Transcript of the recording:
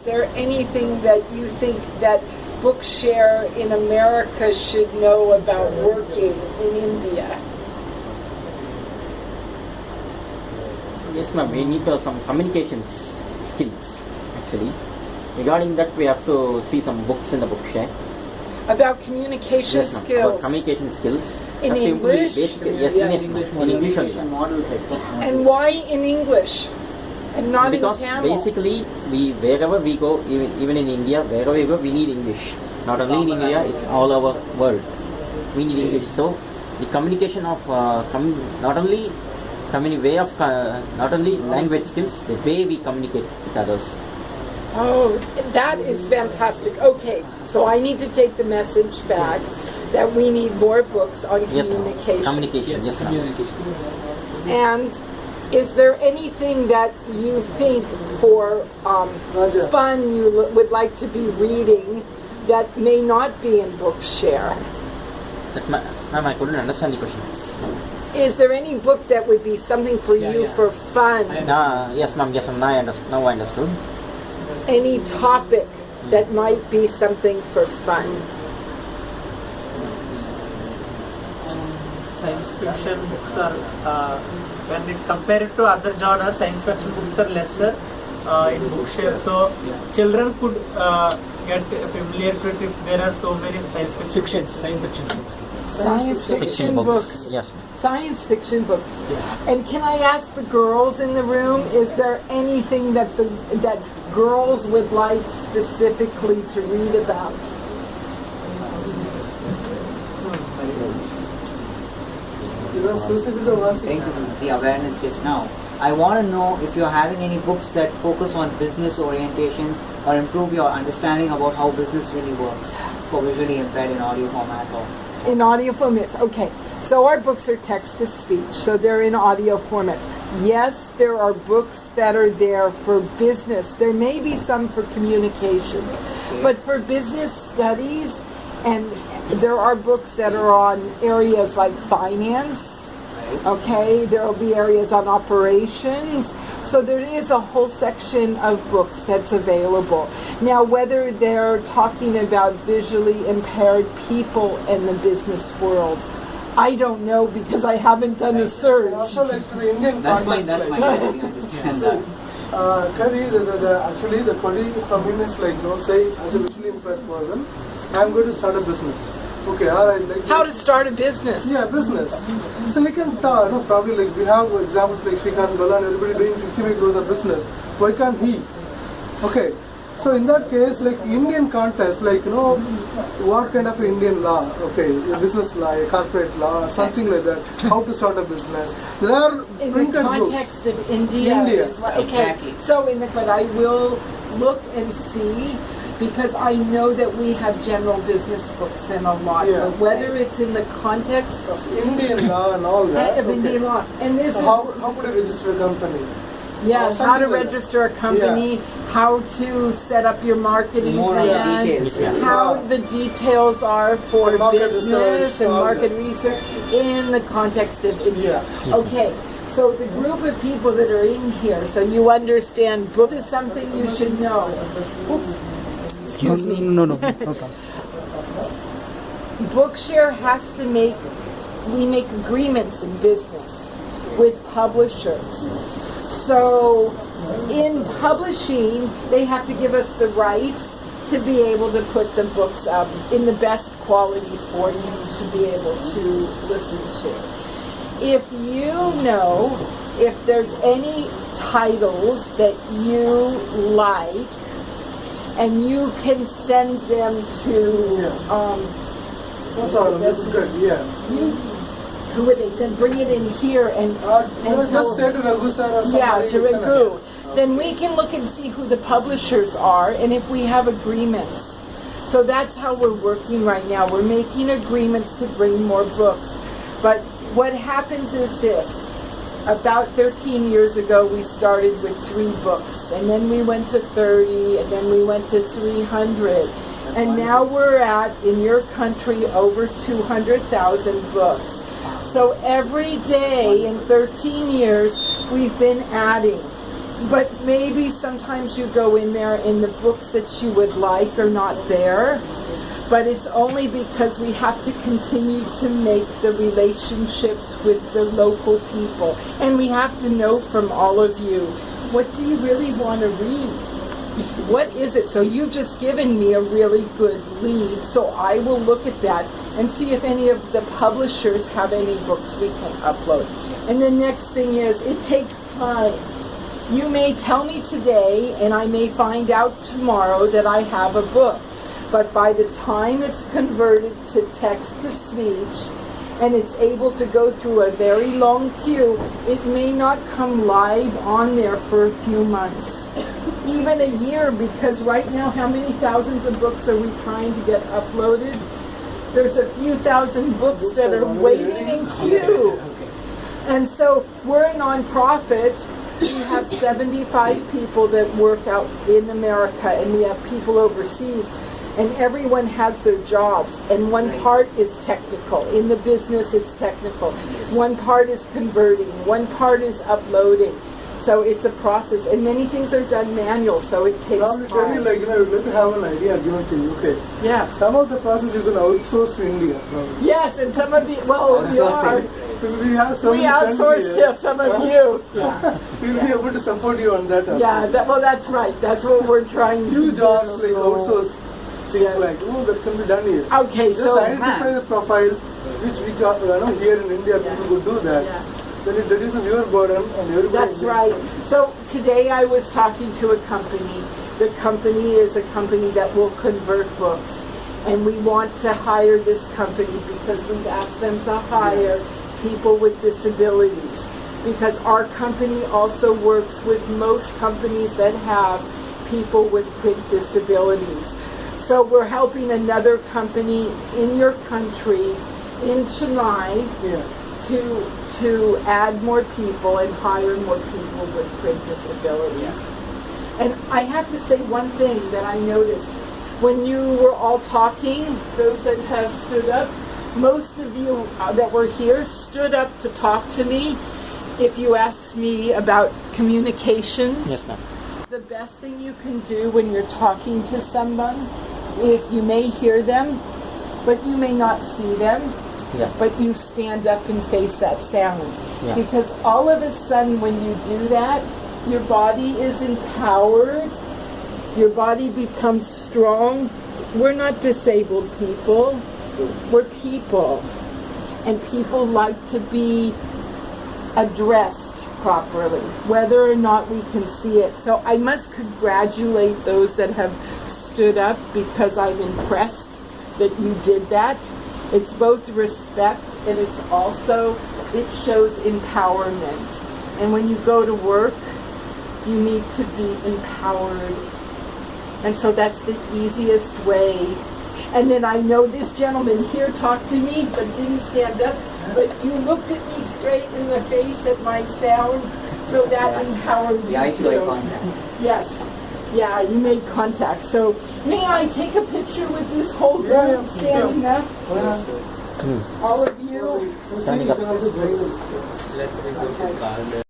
there anything that you think that Bookshare in America should know about working in India? Yes, ma'am. We need some communications skills, actually. Regarding that, we have to see some books in the Bookshare. About communication Yes, ma'am. skills? About communication skills. In English? Yes, in English. In English only. And why in English? And not because in Tamil? Basically, wherever we go, even in India, wherever we go, we need English. Not only in India, it's all over world. We need English. So, the communication of not only language skills, the way we communicate with others. Oh, that is fantastic. Okay, so I need to take the message back that we need more books on communication. Communication, yes, communication. And is there anything that you think for fun you would like to be reading that may not be in Bookshare? Ma'am, I couldn't understand the question. Is there any book that would be something for you for fun? Yes, ma'am. Yes, ma'am. Now I understood. Any topic that might be something for fun? Science fiction books are, when it compared to other genres, science fiction books are lesser in Bookshare. So children could get familiar to it if there are so many science fiction books. Science fiction books. Yes. Science fiction books. And can I ask the girls in the room, is there anything that that girls would like specifically to read about? Thank you for the awareness just now. I want to know if you're having any books that focus on business orientations or improve your understanding about how business really works for visually impaired in audio formats or in audio formats. Okay, so our books are text to speech, so they're in audio formats. Yes, there are books that are there for business. There may be some for communications, but for business studies, and there are books that are on areas like finance. Okay, there will be areas on operations. So there is a whole section of books that's available. Now, whether they're talking about visually impaired people in the business world, I don't know because I haven't done a search. Also, like to the Indian that's context, my understand that. Kari, actually the query from him is like, don't say as a visually impaired person, I'm going to start a business. Okay, alright. Like, how to start a business? Yeah, business. So he can probably like we have examples like Srikanth Bala and everybody doing 65 crores of business. Why can't he? Okay. So in that case, like Indian context, like what kind of Indian law? Okay, a business law, a corporate law, something like that. How to start a business? There are in printed the context books. of India. Okay. Exactly. So but I will look and see. Because I know that we have general business books in a lot, but whether it's in the context of Indian law and all that. Indian law, and this so how would I register a company? Yeah, how to register a company, how to set up your marketing plan, how the details are for business and market research in the context of India. Okay. So the group of people that are in here, so you understand books is something you should know. Oops. Excuse me. No. Bookshare has to make agreements in business with publishers. So in publishing, they have to give us the rights to be able to put the books up in the best quality for you to be able to listen to. If you know if there's any titles that you like, and you can send them to This is good, who would they send? Bring it in here and just say to Raghu sir or somebody. Yeah, to Raghu. Then we can look and see who the publishers are and if we have agreements. So that's how we're working right now. We're making agreements to bring more books. But what happens is this. About 13 years ago, we started with 3 books, and then we went to 30, and then we went to 300. And now we're at, in your country, over 200,000 books. So every day in 13 years, we've been adding. But maybe sometimes you go in there and the books that you would like are not there. But it's only because we have to continue to make the relationships with the local people. And we have to know from all of you, what do you really want to read? What is it? So you've just given me a really good lead, so I will look at that and see if any of the publishers have any books we can upload. And the next thing is, it takes time. You may tell me today, and I may find out tomorrow that I have a book. But by the time it's converted to text-to-speech, and it's able to go through a very long queue, it may not come live on there for a few months. Even a year, because right now, how many thousands of books are we trying to get uploaded? There's a few thousand books that are waiting in queue. And so we're a nonprofit. We have 75 people that work out in America, and we have people overseas. And everyone has their jobs, and one part is technical. In the business, it's technical. One part is converting. One part is uploading. So it's a process, and many things are done manual, so it takes Now, time. tell you, like, you'd like to have an idea given to you. Okay. Yeah. Some of the process you can outsource to India. Yes, and some of the, well, we are. We have so We many friends outsource here. to some of you. Yeah, We'll be able to support you on that. Also. yeah. Well, that's right. That's what we're trying to Few do. jobs like outsource things Yes. like that can be done here. Okay, Just so identify the profiles which we got. Here in India, people could do that. Yeah. Then it reduces your burden and everybody. That's right. So today I was talking to a company. The company is a company that will convert books. And we want to hire this company because we've asked them to hire people with disabilities. Because our company also works with most companies that have people with print disabilities. So we're helping another company in your country, in Chennai, to add more people and hire more people with print disabilities. And I have to say one thing that I noticed. When you were all talking, those that have stood up, most of you that were here stood up to talk to me. If you asked me about communications, Yes, ma'am. the best thing you can do when you're talking to someone is you may hear them, but you may not see them. Yeah. But you stand up and face that sound. Yeah. Because all of a sudden when you do that, your body is empowered, your body becomes strong. We're not disabled people, we're people. And people like to be addressed properly, whether or not we can see it. So I must congratulate those that have stood up, because I'm impressed that you did that. It's both respect and it's also, it shows empowerment. And when you go to work, you need to be empowered. And so that's the easiest way. And then I know this gentleman here talked to me but didn't stand up, but you looked at me straight in the face at my sound, so that empowered you The eye to eye too. contact. Yes. Yeah, you made contact. So may I take a picture with this whole group standing up? All of you? So see, you can also join us. Okay.